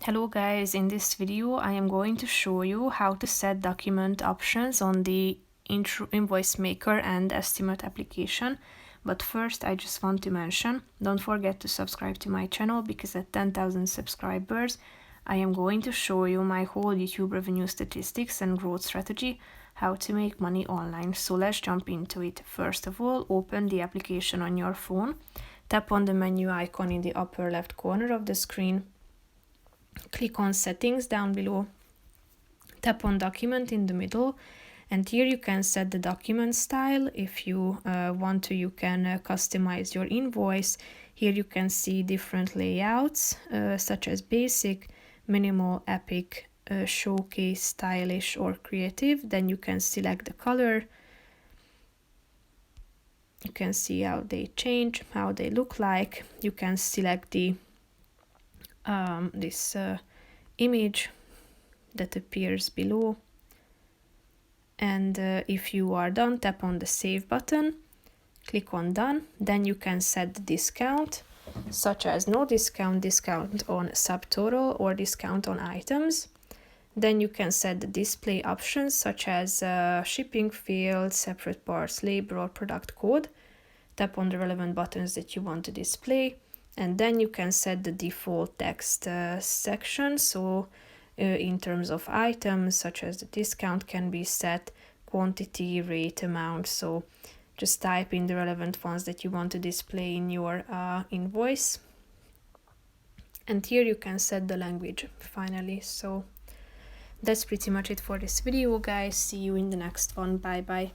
Hello guys, in this video I am going to show you how to set document options on the Invoice Maker and Estimate application. But first I just want to mention, don't forget to subscribe to my channel because at 10,000 subscribers I am going to show you my whole YouTube revenue statistics and growth strategy, how to make money online. So let's jump into it. First of all, open the application on your phone, tap on the menu icon in the upper left corner of the screen. Click on settings down below, tap on document in the middle, and here you can set the document style. If you want to, you can customize your invoice. Here you can see different layouts such as basic, minimal, epic, showcase, stylish, or creative. Then you can select the color. You can see how they change, how they look like. You can select the this image that appears below, and if you are done, tap on the save button, click on done. Then you can set the discount, such as no discount, discount on subtotal, or discount on items. Then you can set the display options such as shipping field, separate parts, labor, or product code. Tap on the relevant buttons that you want to display, and then you can set the default text section. So in terms of items, such as the discount can be set, quantity, rate, amount. So just type in the relevant ones that you want to display in your invoice. And here you can set the language finally. So that's pretty much it for this video, guys. See you in the next one. Bye bye.